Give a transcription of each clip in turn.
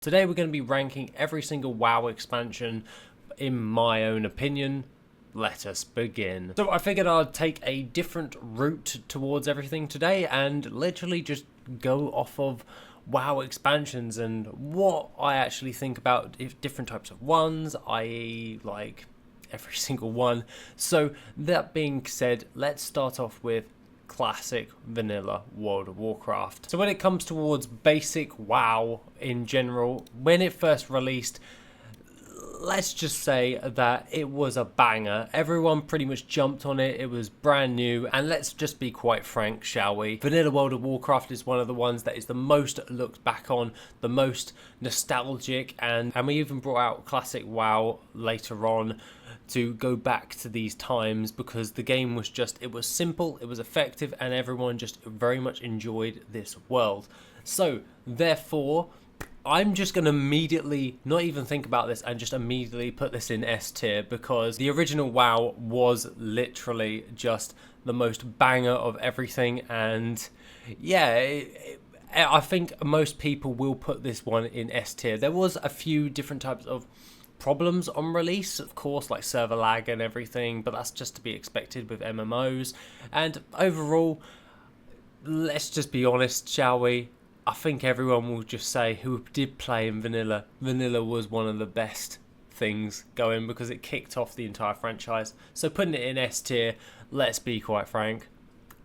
Today we're going to be ranking every single WoW expansion in my own opinion. Let us begin. So I figured I'd take a different route towards everything today and literally just go off of WoW expansions and what I actually think about different types of ones, i.e. like every single one. So that being said, let's start off with classic vanilla World of Warcraft. So when it comes towards basic WoW in general, when it first released, let's just say that it was a banger. Everyone pretty much jumped on it. It was brand new, and let's just be quite frank, shall we? Vanilla World of Warcraft is one of the ones that is the most looked back on, the most nostalgic, and we even brought out classic WoW later on to go back to these times because the game was just, it was simple, it was effective, and everyone just very much enjoyed this world. So therefore, I'm just going to immediately not even think about this and just immediately put this in S tier because the original WoW was literally just the most banger of everything, and yeah, I think most people will put this one in S tier. There was a few different types of problems on release, of course, like server lag and everything, but that's just to be expected with MMOs. And overall, let's just be honest, shall we? I think everyone will just say who did play in vanilla was one of the best things going because it kicked off the entire franchise. So putting it in S tier, let's be quite frank,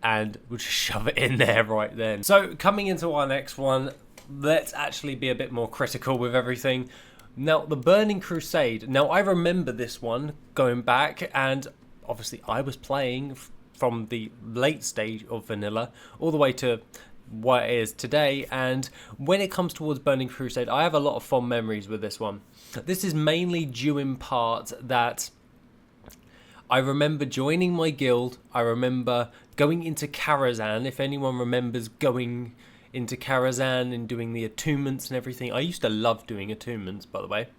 and we'll just shove it in there right then. So coming into our next one, let's actually be a bit more critical with everything. Now, the Burning Crusade. Now, I remember this one going back, and obviously I was playing from the late stage of vanilla all the way to what it is today, and when it comes towards Burning Crusade, I have a lot of fond memories with this one. This is mainly due in part that I remember joining my guild. I remember going into Karazhan, if anyone remembers going into Karazhan and doing the attunements and everything. I used to love doing attunements, by the way,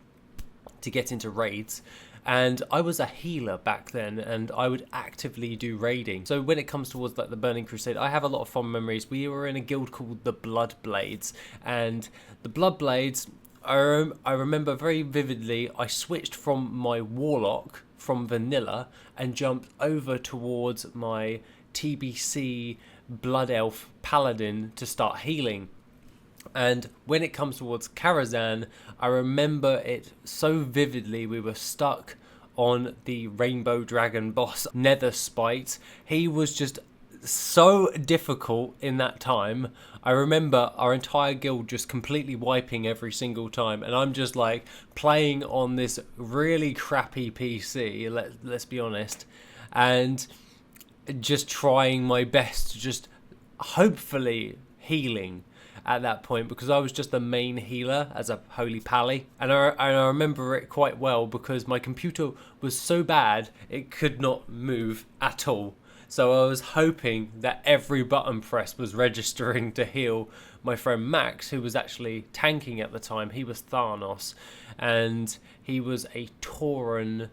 to get into raids. And I was a healer back then, and I would actively do raiding. So when it comes towards like the Burning Crusade, I have a lot of fond memories. We were in a guild called the Bloodblades, and the Bloodblades, I remember very vividly, I switched from my Warlock from vanilla and jumped over towards my TBC Blood Elf Paladin to start healing. And when it comes towards Karazhan, I remember it so vividly. We were stuck on the Rainbow Dragon boss, Nether Spite. He was just so difficult in that time. I remember our entire guild just completely wiping every single time, and I'm just like playing on this really crappy PC, let's be honest, and just trying my best to just hopefully healing at that point, because I was just the main healer as a holy pally, and I remember it quite well because my computer was so bad it could not move at all. So I was hoping that every button press was registering to heal my friend Max, who was actually tanking at the time. He was Thanos, and he was a Tauren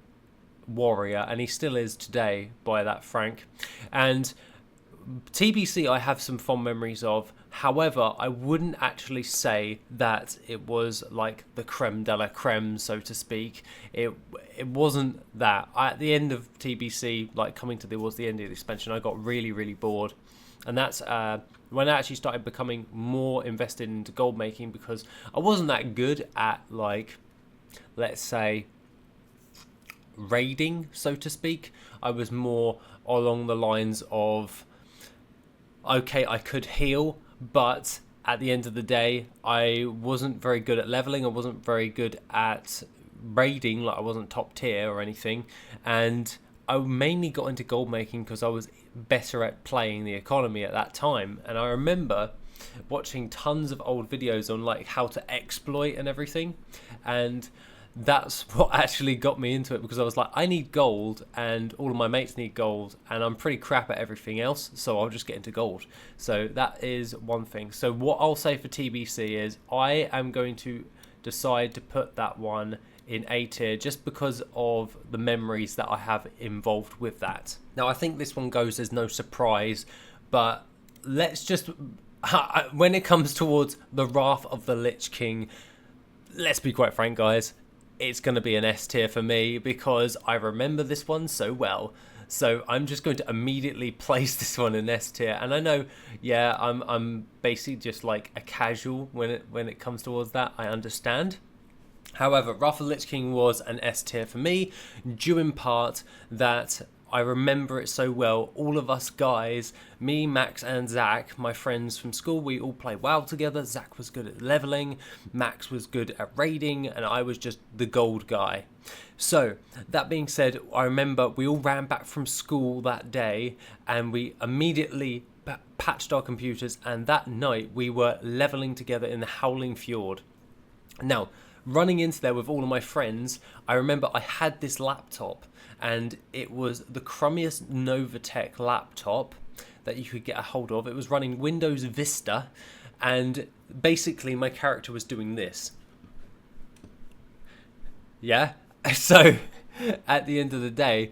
warrior, and he still is today, by that Frank. And TBC I have some fond memories of. However, I wouldn't actually say that it was like the creme de la creme, so to speak. It wasn't that. At the end of TBC, like coming towards the end of the expansion, I got really bored. And that's when I actually started becoming more invested into gold making, because I wasn't that good at, like, let's say, raiding, so to speak. I was more along the lines of, okay, I could heal, but at the end of the day, I wasn't very good at leveling. I wasn't very good at raiding, like I wasn't top tier or anything. And I mainly got into gold making because I was better at playing the economy at that time. And I remember watching tons of old videos on like how to exploit and everything. And that's what actually got me into it, because I was like, I need gold and all of my mates need gold, and I'm pretty crap at everything else, so I'll just get into gold. So that is one thing. So what I'll say for TBC is I am going to decide to put that one in A tier just because of the memories that I have involved with that. Now I think this one goes as no surprise, but let's just, when it comes towards the Wrath of the Lich King, let's be quite frank, guys, it's going to be an S tier for me because I remember this one so well. So I'm just going to immediately place this one in S tier. And I know, yeah, I'm basically just like a casual when it comes towards that. I understand. However, Wrath of the Lich King was an S tier for me, due in part that I remember it so well. All of us guys, me, Max and Zach, my friends from school, we all played WoW together. Zach was good at leveling, Max was good at raiding, and I was just the gold guy. So, that being said, I remember we all ran back from school that day and we immediately patched our computers, and that night we were leveling together in the Howling Fjord. Now, running into there with all of my friends, I remember I had this laptop, and it was the crummiest Novatech laptop that you could get a hold of. It was running Windows Vista, and basically my character was doing this. Yeah? So, at the end of the day,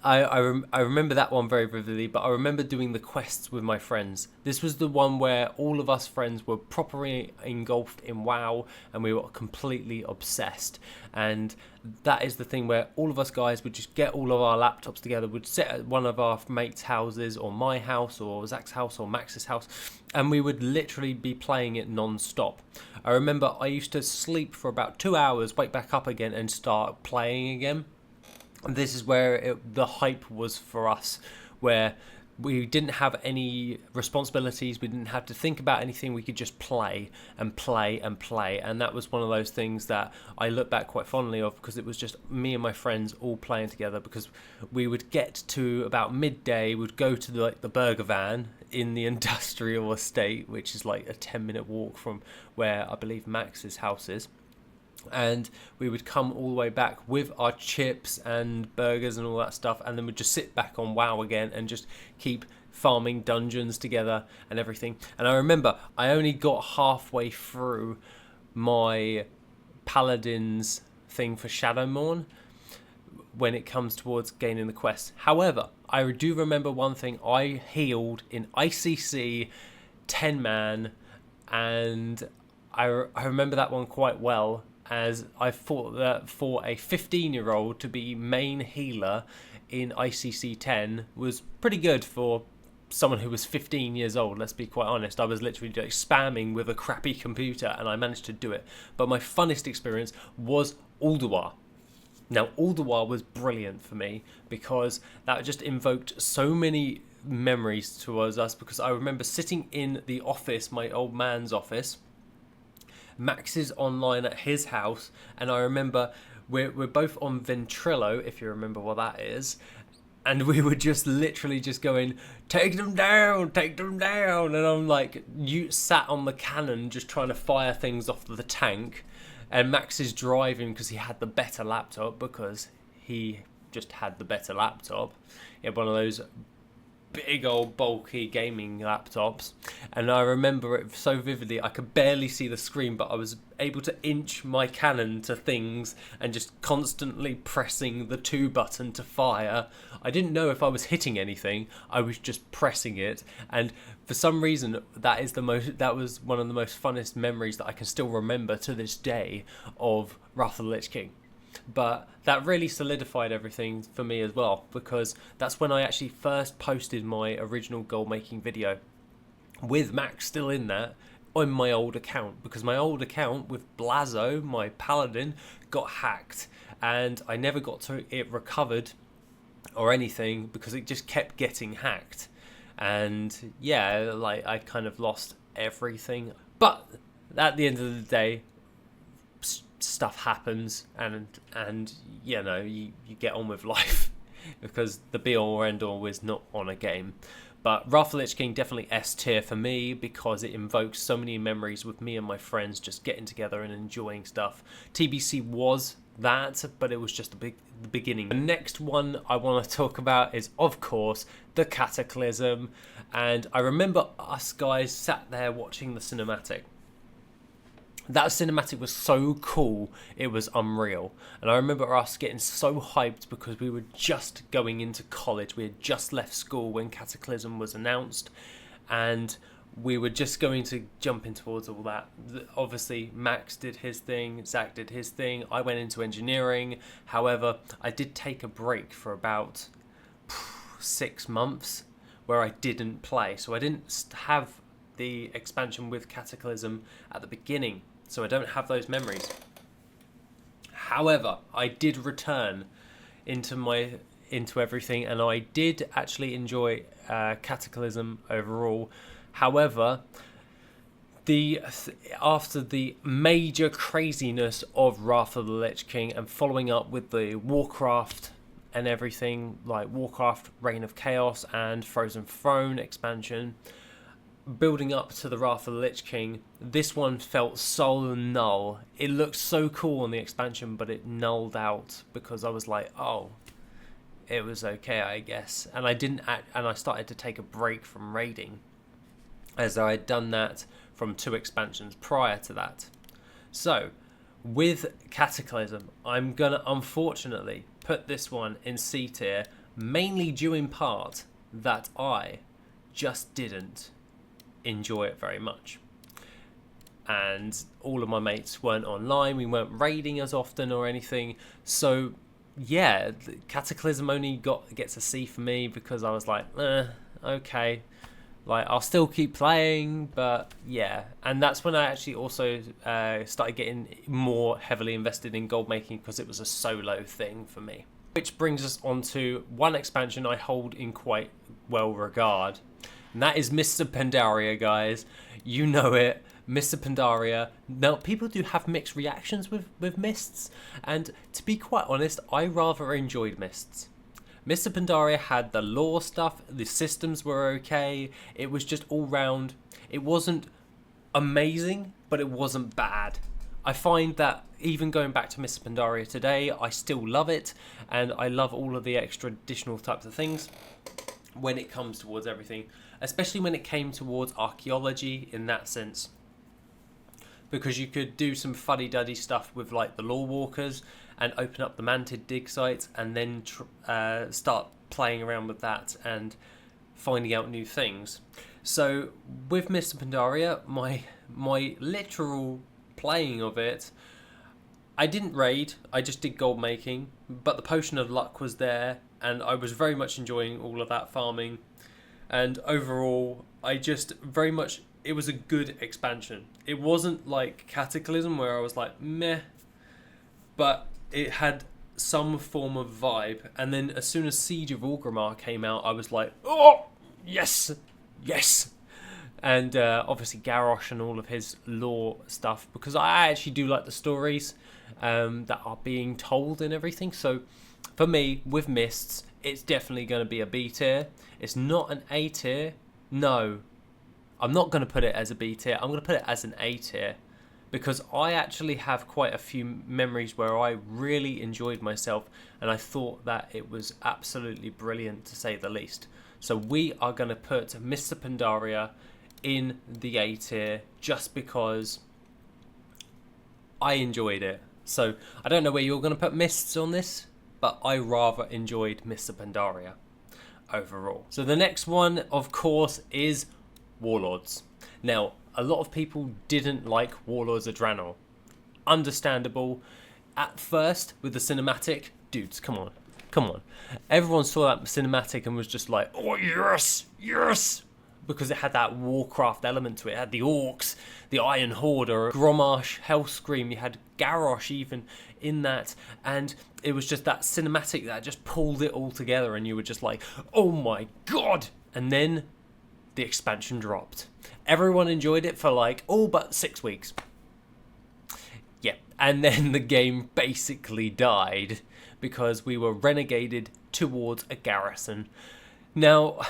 I remember that one very vividly, but I remember doing the quests with my friends. This was the one where all of us friends were properly engulfed in WoW, and we were completely obsessed. And that is the thing where all of us guys would just get all of our laptops together, would sit at one of our mates' houses, or my house, or Zach's house, or Max's house, and we would literally be playing it non-stop. I remember I used to sleep for about 2 hours, wake back up again, and start playing again. This is where the hype was for us, where we didn't have any responsibilities, we didn't have to think about anything, we could just play and play and play. And that was one of those things that I look back quite fondly of, because it was just me and my friends all playing together, because we would get to about midday, we'd go to the burger van in the industrial estate, which is like a 10-minute walk from where I believe Max's house is. And we would come all the way back with our chips and burgers and all that stuff, and then we'd just sit back on WoW again and just keep farming dungeons together and everything. And I remember I only got halfway through my Paladin's thing for Shadowmourn when it comes towards gaining the quest. However, I do remember one thing. I healed in ICC 10-man, and I remember that one quite well, as I thought that for a 15-year-old to be main healer in ICC 10 was pretty good for someone who was 15 years old. Let's be quite honest. I was literally like spamming with a crappy computer, and I managed to do it. But my funnest experience was Ulduar. Now, Ulduar was brilliant for me because that just invoked so many memories towards us, because I remember sitting in the office, my old man's office. Max is online at his house, and I remember we're both on Ventrilo, if you remember what that is, and we were just literally just going, take them down, and I'm like, you sat on the cannon just trying to fire things off the tank, and Max is driving because he had the better laptop, because he just had the better laptop. He had one of those big old bulky gaming laptops, and I remember it so vividly. I could barely see the screen, but I was able to inch my cannon to things and just constantly pressing the 2 button to fire. I didn't know if I was hitting anything, I was just pressing it, and for some reason that was one of the most funnest memories that I can still remember to this day of Wrath of the Lich King. But that really solidified everything for me as well, because that's when I actually first posted my original gold making video with Max still in that on my old account, because my old account with Blazo, my paladin, got hacked, and I never got it recovered or anything because it just kept getting hacked. And yeah, like I kind of lost everything. But at the end of the day, stuff happens, and you know, you get on with life, because the be all or end all is not on a game. But Wrath of the Lich King definitely S tier for me, because it invokes so many memories with me and my friends just getting together and enjoying stuff. TBC was that, but it was just the beginning. The next one I want to talk about is, of course, the Cataclysm. And I remember us guys sat there watching the cinematic. That cinematic was so cool, it was unreal. And I remember us getting so hyped because we were just going into college. We had just left school when Cataclysm was announced, and we were just going to jump in towards all that. Obviously, Max did his thing, Zach did his thing, I went into engineering. However, I did take a break for about 6 months where I didn't play. So I didn't have the expansion with Cataclysm at the beginning, so I don't have those memories. However, I did return into everything, and I did actually enjoy Cataclysm overall. However, after the major craziness of Wrath of the Lich King and following up with the Warcraft and everything, like Warcraft Reign of Chaos and Frozen Throne expansion, building up to the Wrath of the Lich King, this one felt so null. It looked so cool on the expansion, but it nulled out because I was like, oh, it was okay, I guess. And I started to take a break from raiding, as I had done that from 2 expansions prior to that. So, with Cataclysm, I'm gonna unfortunately put this one in C tier, mainly due in part that I just didn't enjoy it very much. And all of my mates weren't online, we weren't raiding as often or anything. So, yeah, Cataclysm only gets a C for me because I was like, okay. Like, I'll still keep playing, but yeah. And that's when I actually also started getting more heavily invested in gold making because it was a solo thing for me. Which brings us on to one expansion I hold in quite well regard. And that is Mr. Pandaria, guys. You know it. Mr. Pandaria. Now, people do have mixed reactions with Mists. And to be quite honest, I rather enjoyed Mists. Mr. Pandaria had the lore stuff, the systems were okay, it was just all round. It wasn't amazing, but it wasn't bad. I find that even going back to Mr. Pandaria today, I still love it, and I love all of the extra additional types of things when it comes towards everything, especially when it came towards archaeology in that sense. Because you could do some fuddy-duddy stuff with like the lore walkers and open up the mantid dig sites and then start playing around with that and finding out new things. So with Mr. Pandaria, my literal playing of it, I didn't raid, I just did gold making, but the Potion of Luck was there and I was very much enjoying all of that farming. And overall, I just very much, it was a good expansion. It wasn't like Cataclysm where I was like, meh, but it had some form of vibe. And then as soon as Siege of Orgrimmar came out, I was like, oh, yes, yes. And obviously Garrosh and all of his lore stuff, because I actually do like the stories that are being told and everything. So for me, with Mists, it's definitely going to be a B tier. It's not an A tier. No, I'm not going to put it as a B tier. I'm going to put it as an A tier because I actually have quite a few memories where I really enjoyed myself and I thought that it was absolutely brilliant, to say the least. So we are going to put Mr. Pandaria in the A tier just because I enjoyed it. So I don't know where you're going to put Mists on this, but I rather enjoyed Mr. Pandaria overall. So the next one, of course, is Warlords. Now, a lot of people didn't like Warlords of Draenor. Understandable. At first, with the cinematic, dudes, come on, come on. Everyone saw that cinematic and was just like, oh yes, yes, because it had that Warcraft element to it. It had the orcs, the Iron Horde, or Grommash, Hellscream. You had Garrosh even in that, and it was just that cinematic that just pulled it all together, and you were just like, oh my god. And then the expansion dropped. Everyone enjoyed it for like all but 6 weeks. Yeah, and then the game basically died because we were renegaded towards a garrison. Now,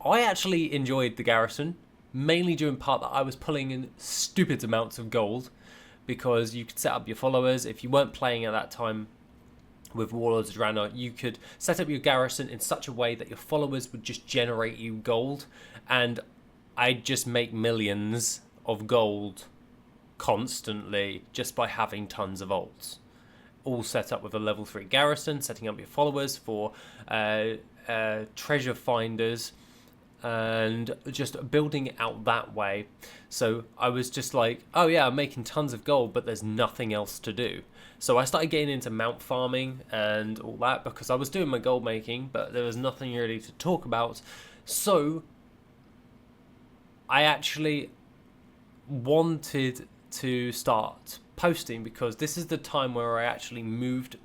I actually enjoyed the garrison, mainly due in part that I was pulling in stupid amounts of gold because you could set up your followers. If you weren't playing at that time with Warlords of Draenor, you could set up your garrison in such a way that your followers would just generate you gold, and I'd just make millions of gold constantly just by having tons of alts. All set up with a level 3 garrison, setting up your followers for treasure finders, and just building it out that way. So I was just like, oh yeah, I'm making tons of gold, but there's nothing else to do. So I started getting into mount farming and all that because I was doing my gold making, but there was nothing really to talk about. So I actually wanted to start posting because this is the time where I actually moved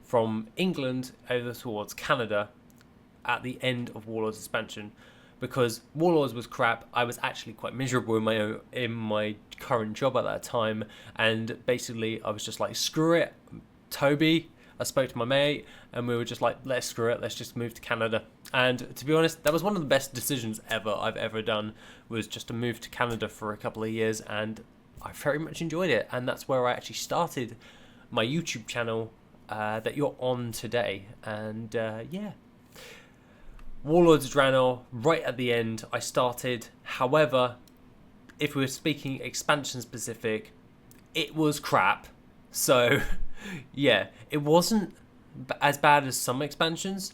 from England over towards Canada at the end of Warlords expansion. Because Warlords was crap, I was actually quite miserable in my current job at that time, and basically I was just like, screw it, Toby. I spoke to my mate, and we were just like, let's screw it, let's just move to Canada. And to be honest, that was one of the best decisions I've ever done, was just to move to Canada for a couple of years, and I very much enjoyed it. And that's where I actually started my YouTube channel that you're on today. And yeah. Warlords of Draenor, right at the end, I started. However, if we were speaking expansion specific, it was crap. So, yeah, it wasn't as bad as some expansions,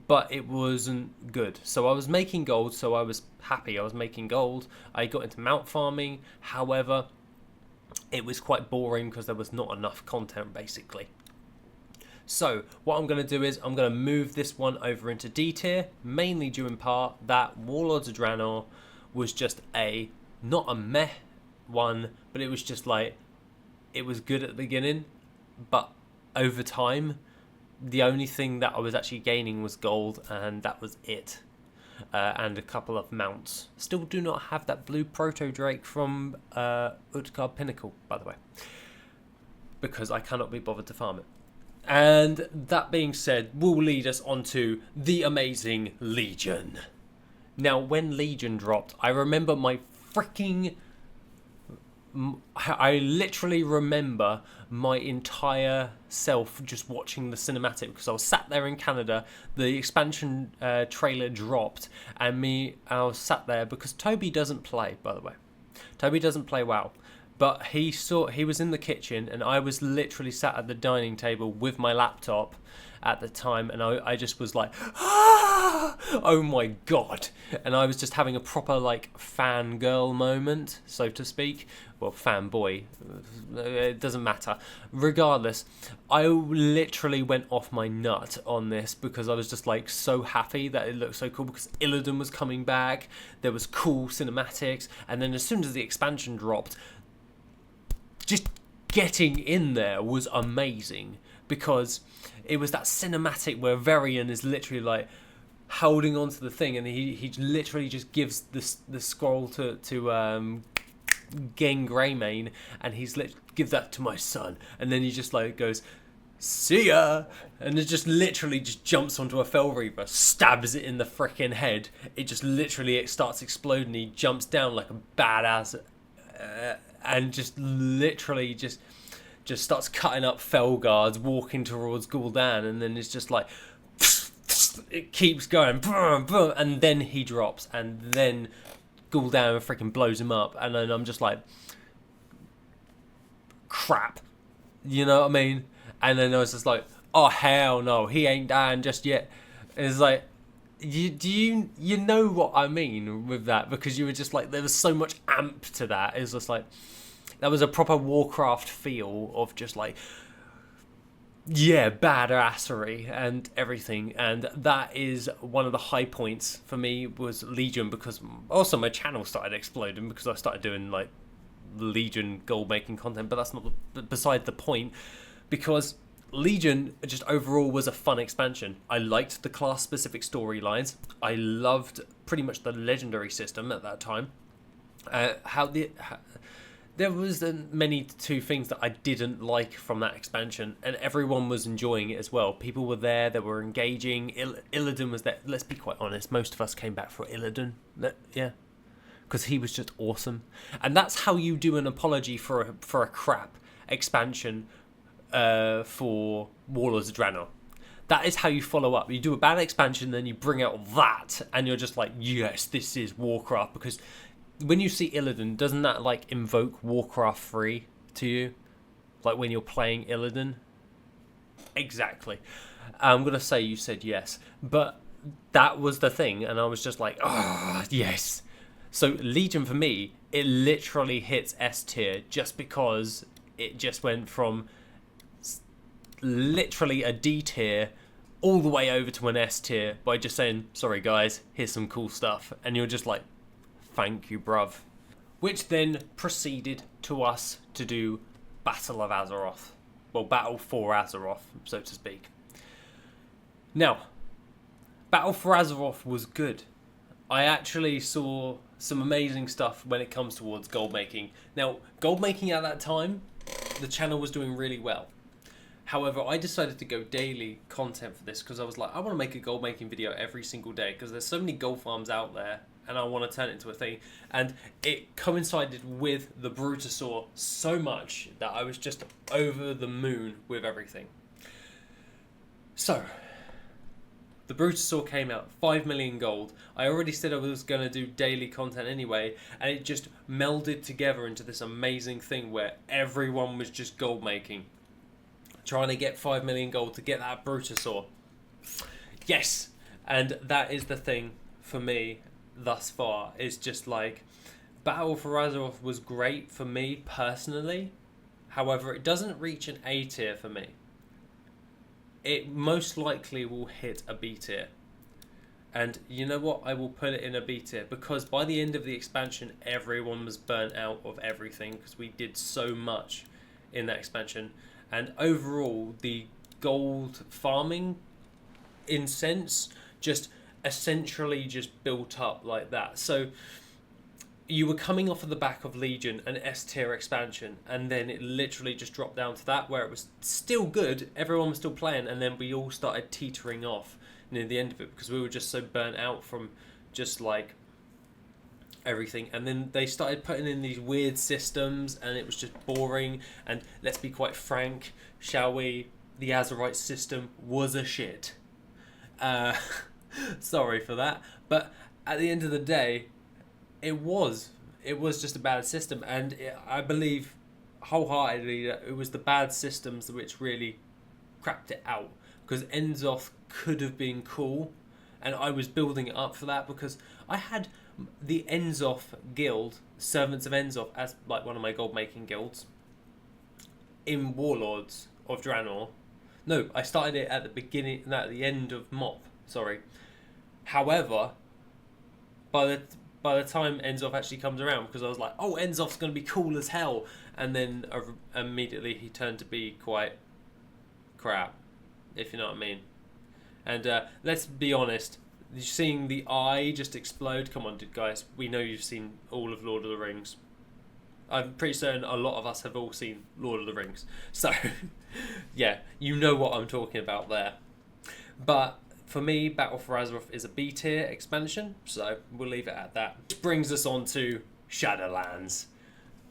but it wasn't good. So I was making gold, so I was happy. I was making gold. I got into mount farming. However, it was quite boring because there was not enough content, basically. So what I'm going to do is I'm going to move this one over into D tier, mainly due in part that Warlords of Draenor was just not a meh one, but it was just like, it was good at the beginning, but over time, the only thing that I was actually gaining was gold, and that was it. And a couple of mounts. Still do not have that blue proto drake from 𝐆𝐀𝐌𝐄 Pinnacle, by the way, because I cannot be bothered to farm it. And that being said, will lead us onto the amazing Legion. Now, when Legion dropped, I remember I literally remember my entire self just watching the cinematic, because I was sat there in Canada, the expansion trailer dropped, and I was sat there because Toby doesn't play, by the way. Toby doesn't play WoW. But he was in the kitchen, and I was literally sat at the dining table with my laptop at the time, and I just was like, ah! Oh my god. And I was just having a proper like fangirl moment, so to speak. Well, fanboy, it doesn't matter. Regardless, I literally went off my nut on this because I was just like so happy that it looked so cool, because Illidan was coming back, there was cool cinematics, and then as soon as the expansion dropped, just getting in there was amazing, because it was that cinematic where Varian is literally like holding onto the thing, and he literally just gives the scroll to 𝐆𝐀𝐌𝐄, and give that to my son, and then he just like goes, see ya, and it just literally just jumps onto a Fel Reaver, stabs it in the freaking head. It just literally, it starts exploding. He jumps down like a badass, and just literally just starts cutting up Fel Guards, walking towards Gul'dan, and then it's just like, it keeps going, boom, boom, and then he drops, and then Gul'dan freaking blows him up, and then I'm just like, crap, you know what I mean? And then I was just like, oh hell no, he ain't dying just yet. And it's like, you know what I mean with that, because you were just like, there was so much amp to that. It was just like, that was a proper Warcraft feel of just like, yeah, badassery and everything. And that is one of the high points for me, was Legion, because also my channel started exploding because I started doing like Legion gold making content, but that's not beside the point, because Legion just overall was a fun expansion. I liked the class specific storylines. I loved pretty much the legendary system at that time. There was many two things that I didn't like from that expansion, and everyone was enjoying it as well. People were there, they were engaging. Illidan was there. Let's be quite honest, most of us came back for Illidan. Yeah, because he was just awesome. And that's how you do an apology for a crap expansion for Warlords of Draenor. That is how you follow up. You do a bad expansion, then you bring out that, and you're just like, yes, this is Warcraft. Because when you see Illidan, doesn't that like invoke Warcraft 3 to you? Like when you're playing Illidan? Exactly. I'm going to say you said yes. But that was the thing, and I was just like, oh, yes. So Legion for me, it literally hits S tier just because it just went from literally a D tier all the way over to an S tier by just saying, sorry guys, here's some cool stuff. And you're just like, thank you, bruv. Which then proceeded to us to do Battle of Azeroth. Well, Battle for Azeroth, so to speak. Now, Battle for Azeroth was good. I actually saw some amazing stuff when it comes towards gold making. Now, gold making at that time, the channel was doing really well. However, I decided to go daily content for this because I was like, I want to make a gold making video every single day because there's so many gold farms out there and I want to turn it into a thing. And it coincided with the Brutosaur so much that I was just over the moon with everything. So, the Brutosaur came out, 5 million gold. I already said I was going to do daily content anyway, and it just melded together into this amazing thing where everyone was just gold making. Trying to get 5 million gold to get that Brutosaur. Yes! And that is the thing for me thus far. It's just like, Battle for Azeroth was great for me personally. However, it doesn't reach an A tier for me. It most likely will hit a B tier. And you know what? I will put it in a B tier because by the end of the expansion, everyone was burnt out of everything because we did so much in that expansion. And overall, the gold farming, in sense, just essentially just built up like that. So you were coming off of the back of Legion, an S tier expansion, and then it literally just dropped down to that where it was still good, everyone was still playing, and then we all started teetering off near the end of it because we were just so burnt out from just like everything. And then they started putting in these weird systems and it was just boring. And let's be quite frank, shall we, the Azerite system was a shit. Sorry for that, but at the end of the day, it was just a bad system. And I believe wholeheartedly that it was the bad systems which really crapped it out, because Enszoth could have been cool, and I was building it up for that because I had the Enszoth guild, Servants of Enszoth, as like one of my gold making guilds in Warlords of Draenor. No, I started it at the beginning, no, at the end of MOP. Sorry. However, by the time Enszoth actually comes around, because I was like, oh, Enszoth's going to be cool as hell, and then immediately he turned to be quite crap, if you know what I mean. And let's be honest, seeing the eye just explode, come on guys, we know you've seen all of Lord of the Rings. I'm pretty certain a lot of us have all seen Lord of the Rings. So, yeah, you know what I'm talking about there. But for me, Battle for Azeroth is a B tier expansion, so we'll leave it at that. Which brings us on to Shadowlands.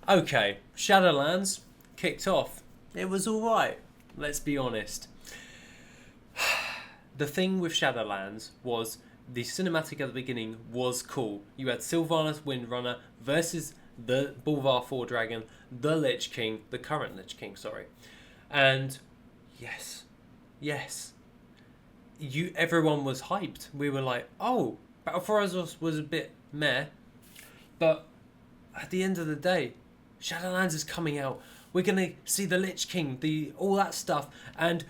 Okay, Shadowlands kicked off. It was alright, let's be honest. The thing with Shadowlands was the cinematic at the beginning was cool. You had Sylvanas Windrunner versus the Bulvar 4 Dragon, the Lich King, the current Lich King, sorry. And yes, everyone was hyped. We were like, oh, Battle for Azeroth was a bit meh, but at the end of the day, Shadowlands is coming out. We're gonna see the Lich King, all that stuff, and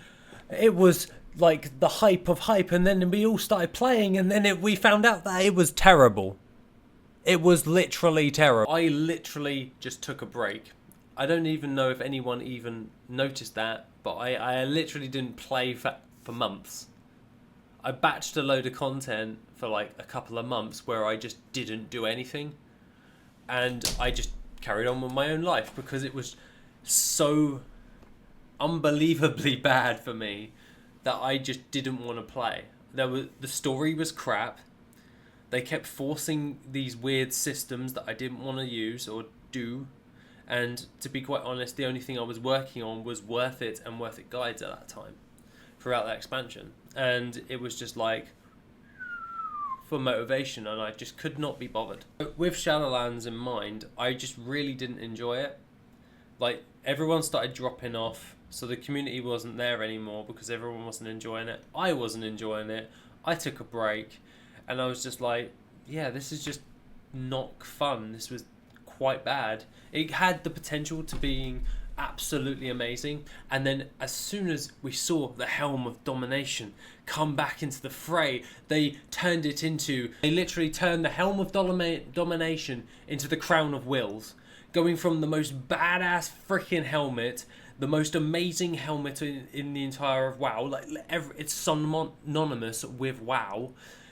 it was like the hype of hype, and then we all started playing, and then we found out that it was terrible. It was literally terrible. I literally just took a break. I don't even know if anyone even noticed that, but I literally didn't play for months. I batched a load of content for like a couple of months where I just didn't do anything, and I just carried on with my own life because it was so unbelievably bad for me that I just didn't want to play. The story was crap. They kept forcing these weird systems that I didn't want to use or do. And to be quite honest, the only thing I was working on was Worth It and Worth It guides at that time throughout that expansion. And it was just like for motivation, and I just could not be bothered. With Shadowlands in mind, I just really didn't enjoy it. Like, everyone started dropping off, so the community wasn't there anymore because everyone wasn't enjoying it. I wasn't enjoying it. I took a break, and I was just like, yeah, this is just not fun. This was quite bad. It had the potential to being absolutely amazing, and then as soon as we saw the Helm of Domination come back into the fray, they literally turned the Helm of Domination into the Crown of Wills, going from the most badass freaking helmet, the most amazing helmet in the entire of WoW, like it's synonymous with WoW,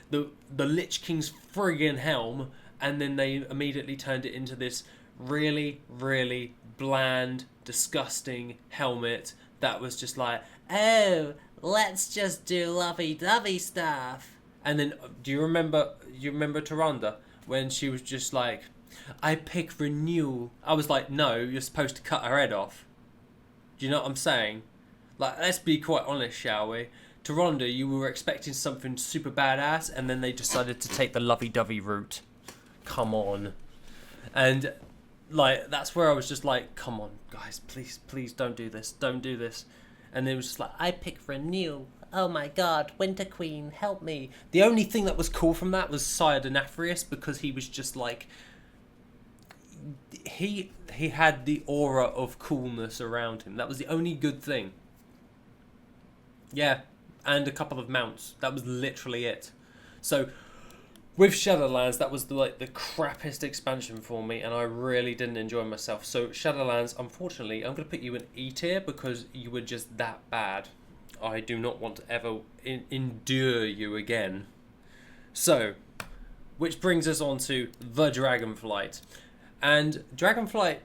the Lich King's friggin' helm, and then they immediately turned it into this really, really bland, disgusting helmet that was just like, oh, let's just do lovey-dovey stuff. And then, do you remember Tyrande, when she was just like, I pick renewal? I was like, no, you're supposed to cut her head off. Do you know what I'm saying? Like, let's be quite honest, shall we? Tyrande, you were expecting something super badass, and then they decided to take the lovey-dovey route. Come on. And like, that's where I was just like, come on, guys, please don't do this. Don't do this. And it was just like, I pick renewal. Oh my god, Winter Queen, help me. The only thing that was cool from that was Sire Denathrius, because he was just like, he had the aura of coolness around him. That was the only good thing. Yeah, and a couple of mounts. That was literally it. So with Shadowlands, that was the crappiest expansion for me, and I really didn't enjoy myself. So Shadowlands, unfortunately, I'm going to put you in E tier because you were just that bad. I do not want to ever endure you again. So, which brings us on to the Dragonflight. And Dragonflight,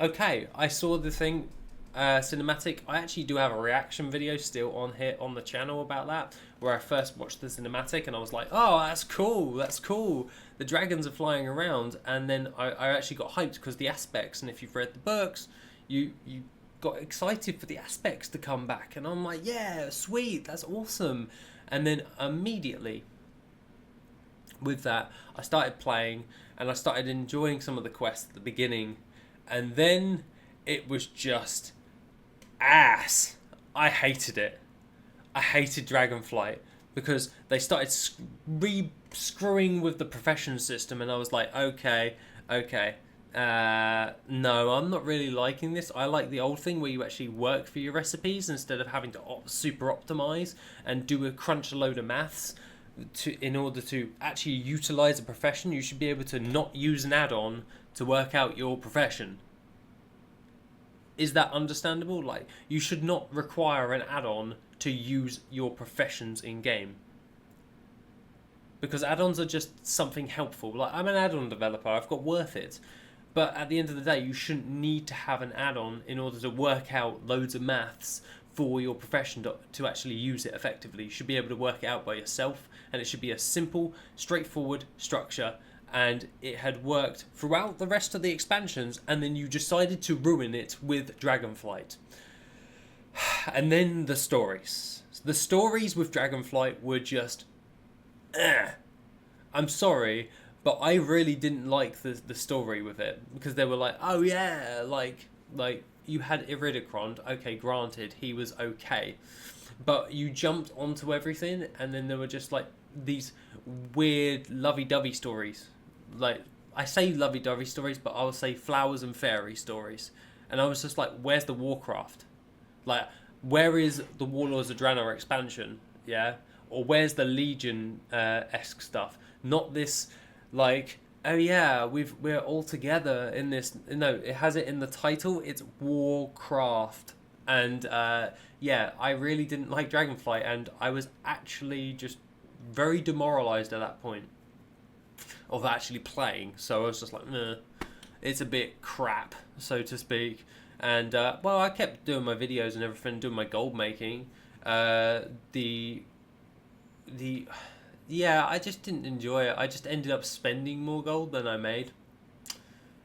okay, I saw the thing, cinematic. I actually do have a reaction video still on here on the channel about that, where I first watched the cinematic and I was like, oh, that's cool, the dragons are flying around. And then I actually got hyped because the aspects, and if you've read the books, you got excited for the aspects to come back, and I'm like, yeah, sweet, that's awesome. And then immediately with that, I started playing and I started enjoying some of the quests at the beginning, and then it was just ass. I hated it. I hated Dragonflight because they started screwing with the profession system, and I was like, okay, no, I'm not really liking this. I like the old thing where you actually work for your recipes instead of having to super optimize and do a crunch a load of maths in order to actually utilize a profession. You should be able to not use an add-on to work out your profession. Is that understandable? Like, you should not require an add-on to use your professions in game, because add-ons are just something helpful. Like, I'm an add-on developer, I've got Worth It, but at the end of the day, you shouldn't need to have an add-on in order to work out loads of maths for your profession to actually use it effectively. You should be able to work it out by yourself, and it should be a simple, straightforward structure. And it had worked throughout the rest of the expansions, and then you decided to ruin it with Dragonflight. And then the stories. The stories with Dragonflight were just, I'm sorry, but I really didn't like the story with it, because they were like, oh yeah, like you had Iridicron, okay, granted, he was okay, but you jumped onto everything, and then there were just like these weird lovey-dovey stories. Like, I say lovey-dovey stories, but I will say flowers and fairy stories. And I was just like, where's the Warcraft? Like, where is the Warlords of Draenor expansion? Yeah? Or where's the Legion-esque stuff? Not this, like, oh yeah, we're all together in this. No, it has it in the title. It's Warcraft. And yeah, I really didn't like Dragonflight, and I was actually just very demoralized at that point of actually playing. So I was just like, nah, it's a bit crap, so to speak. And well, I kept doing my videos and everything, doing my gold making. Yeah, I just didn't enjoy it. I just ended up spending more gold than I made,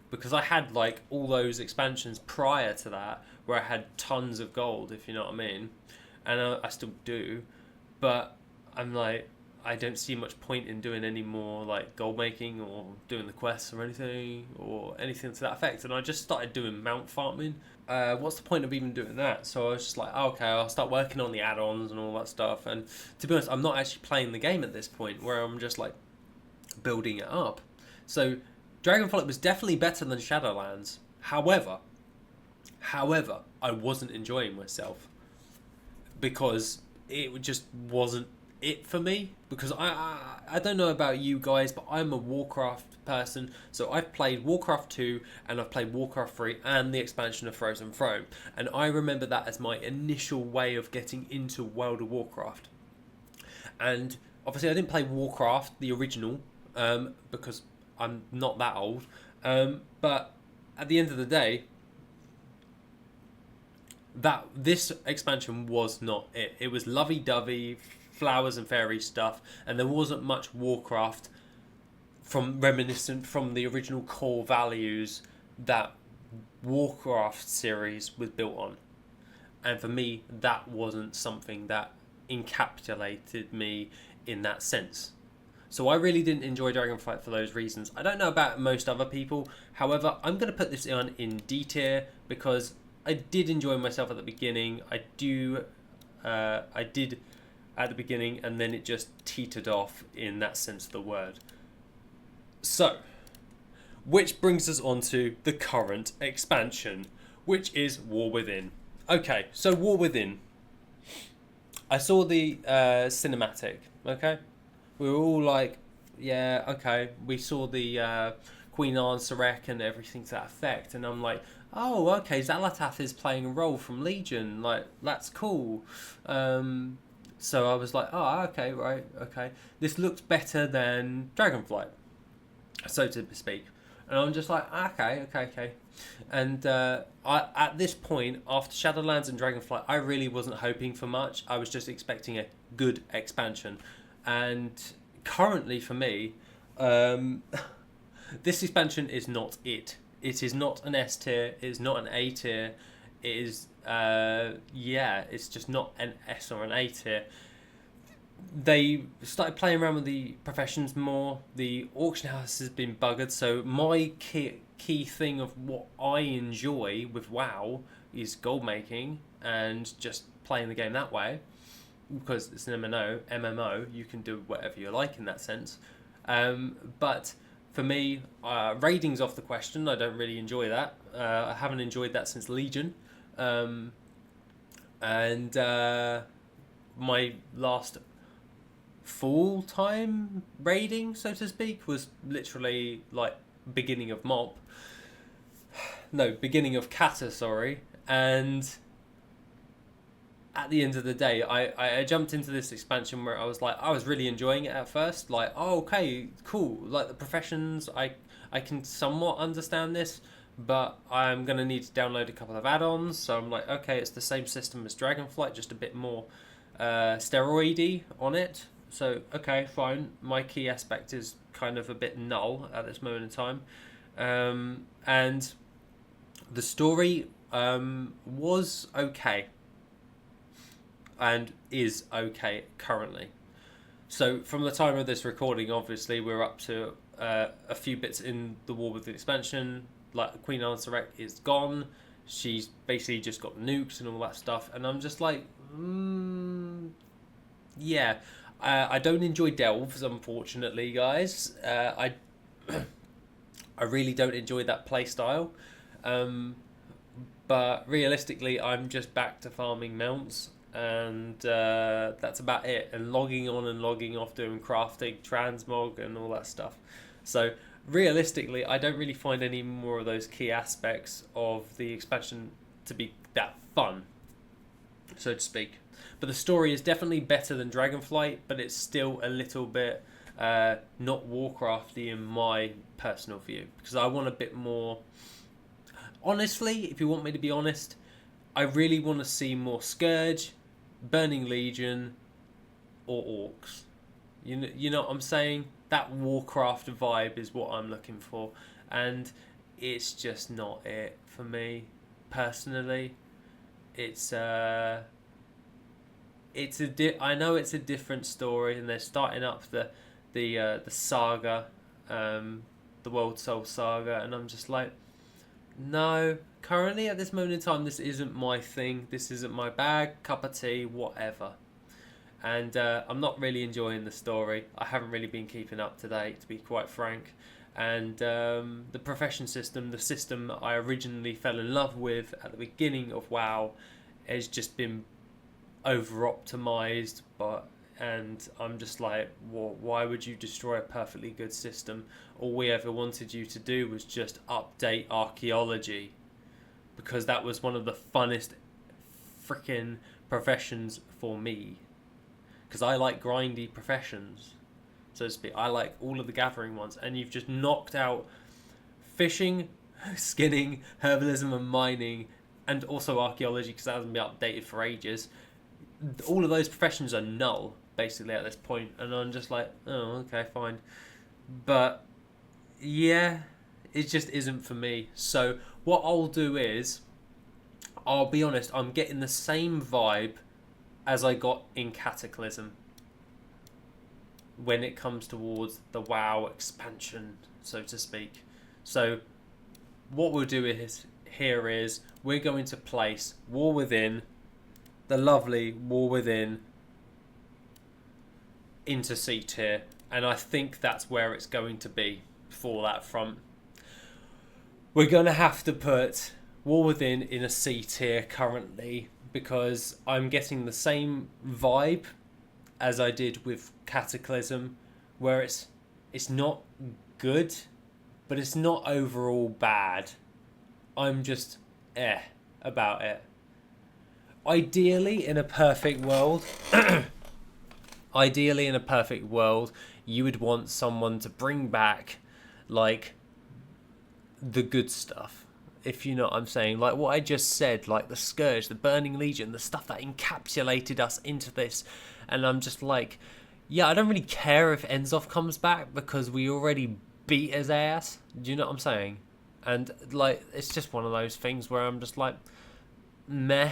because I had like all those expansions prior to that where I had tons of gold, if you know what I mean. And I still do, but I'm like, I don't see much point in doing any more like gold making or doing the quests or anything to that effect. And I just started doing mount farming. What's the point of even doing that? So I was just like, oh, okay, I'll start working on the add-ons and all that stuff. And to be honest, I'm not actually playing the game at this point, where I'm just like building it up. So Dragonflight was definitely better than Shadowlands. However, I wasn't enjoying myself because it just wasn't it for me. Because I don't know about you guys, but I'm a Warcraft person. So I've played Warcraft 2 and I've played Warcraft 3 and the expansion of Frozen Throne. And I remember that as my initial way of getting into World of Warcraft. And obviously I didn't play Warcraft, the original, because I'm not that old. But at the end of the day, this expansion was not it. It was lovey-dovey, flowers and fairy stuff, and there wasn't much Warcraft reminiscent from the original core values that Warcraft series was built on. And for me, that wasn't something that encapsulated me in that sense. So I really didn't enjoy Dragonflight for those reasons. I don't know about most other people. However, I'm going to put this in D tier because I did enjoy myself at the beginning. I did at the beginning, and then it just teetered off in that sense of the word. So, which brings us on to the current expansion, which is War Within. Okay, so War Within. I saw the cinematic, okay? We were all like, yeah, okay. We saw the Queen 𝐸𝐿 and everything to that effect, and I'm like, oh, okay, Xal'atath is playing a role from Legion, like, that's cool. So I was like, oh, okay, right, okay. This looks better than Dragonflight, so to speak. And I'm just like, okay. And at this point, after Shadowlands and Dragonflight, I really wasn't hoping for much. I was just expecting a good expansion. And currently for me, this expansion is not it. It is not an S tier. It is not an A tier. It is, it's just not an S or an A tier. They started playing around with the professions more. The auction house has been buggered. So my key thing of what I enjoy with WoW is gold making and just playing the game that way. Because it's an MMO, you can do whatever you like in that sense. But for me, raiding's off the question. I don't really enjoy that. I haven't enjoyed that since Legion. And my last full-time raiding, so to speak, was literally like beginning of MoP. No, beginning of Cata, sorry. And at the end of the day, I jumped into this expansion where I was really enjoying it at first. Like, oh, okay, cool. Like the professions, I can somewhat understand this, but I'm going to need to download a couple of add-ons. So I'm like, okay, it's the same system as Dragonflight, just a bit more steroidy on it. So, okay, fine. My key aspect is kind of a bit null at this moment in time. And the story was okay. And is okay currently. So from the time of this recording, obviously we're up to a few bits in the War with the expansion. Like Queen 𝐸𝐿𝐼 is gone. She's basically just got nukes and all that stuff. And I'm just like, yeah. I don't enjoy delves, unfortunately, guys. I really don't enjoy that playstyle. But realistically, I'm just back to farming mounts. And that's about it, and logging on and logging off, doing crafting, transmog and all that stuff. So realistically, I don't really find any more of those key aspects of the expansion to be that fun, so to speak. But the story is definitely better than Dragonflight, but it's still a little bit not Warcrafty in my personal view, because I want a bit more. Honestly, if you want me to be honest, I really want to see more Scourge, Burning Legion, or Orcs. You know what I'm saying? That Warcraft vibe is what I'm looking for, and it's just not it for me personally. It's I know it's a different story, and they're starting up the saga, the World Soul saga, and I'm just like, no. Currently, at this moment in time, this isn't my thing. This isn't my bag, cup of tea, whatever. And I'm not really enjoying the story. I haven't really been keeping up to date, to be quite frank. And the profession system, the system I originally fell in love with at the beginning of WoW, has just been over-optimized. And I'm just like, why would you destroy a perfectly good system? All we ever wanted you to do was just update archaeology, because that was one of the funnest freaking professions for me. Because I like grindy professions, so to speak. I like all of the gathering ones, and you've just knocked out fishing, skinning, herbalism and mining, and also archaeology, because that hasn't been updated for ages. All of those professions are null, basically, at this point, and I'm just like, oh, okay, fine. But, yeah, it just isn't for me. So, what I'll do is, I'll be honest, I'm getting the same vibe as I got in Cataclysm when it comes towards the WoW expansion, so to speak. So what we'll do is we're going to place War Within, the lovely War Within, into C tier, and I think that's where it's going to be for that front. We're going to have to put War Within in a C tier currently, because I'm getting the same vibe as I did with Cataclysm, where it's not good, but it's not overall bad. I'm just about it. Ideally, in a perfect world, you would want someone to bring back, like, the good stuff. If you know what I'm saying, like what I just said, like the Scourge, the Burning Legion, the stuff that encapsulated us into this. And I'm just like, yeah, I don't really care if Enzoth comes back, because we already beat his ass. Do you know what I'm saying? And like, it's just one of those things where I'm just like, meh,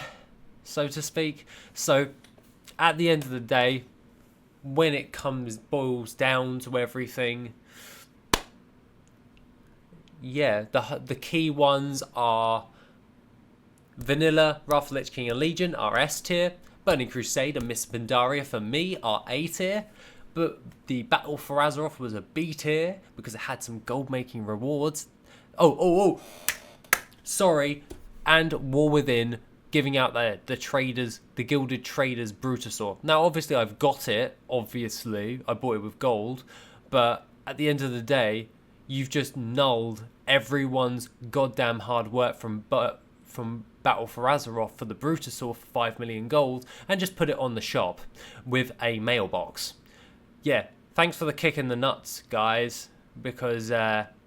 so to speak. So at the end of the day, when it boils down to everything, yeah, the key ones are Vanilla, Wrath of the Lich King and Legion are S tier. Burning Crusade and Miss Pandaria for me are A tier. But the Battle for Azeroth was a B tier because it had some gold making rewards. Sorry. And War Within, giving out the traders, the Gilded Traders Brutasaur. Now obviously I've got it, obviously. I bought it with gold. But at the end of the day, you've just nulled everyone's goddamn hard work from Battle for Azeroth for the Brutasaur for 5 million gold, and just put it on the shop with a mailbox. Yeah, thanks for the kick in the nuts, guys, because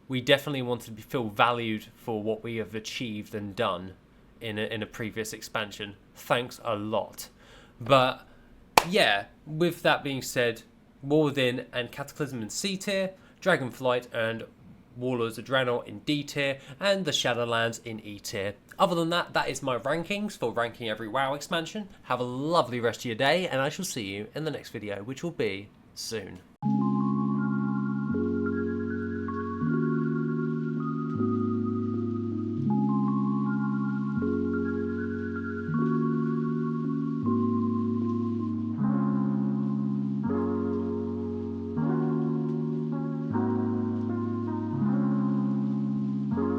we definitely want to feel valued for what we have achieved and done in a previous expansion. Thanks a lot. But yeah, with that being said, War Within and Cataclysm in C tier, Dragonflight and Warlords of Draenor in D tier, and the Shadowlands in E tier. Other than that, that is my rankings for ranking every WoW expansion. Have a lovely rest of your day, and I shall see you in the next video, which will be soon.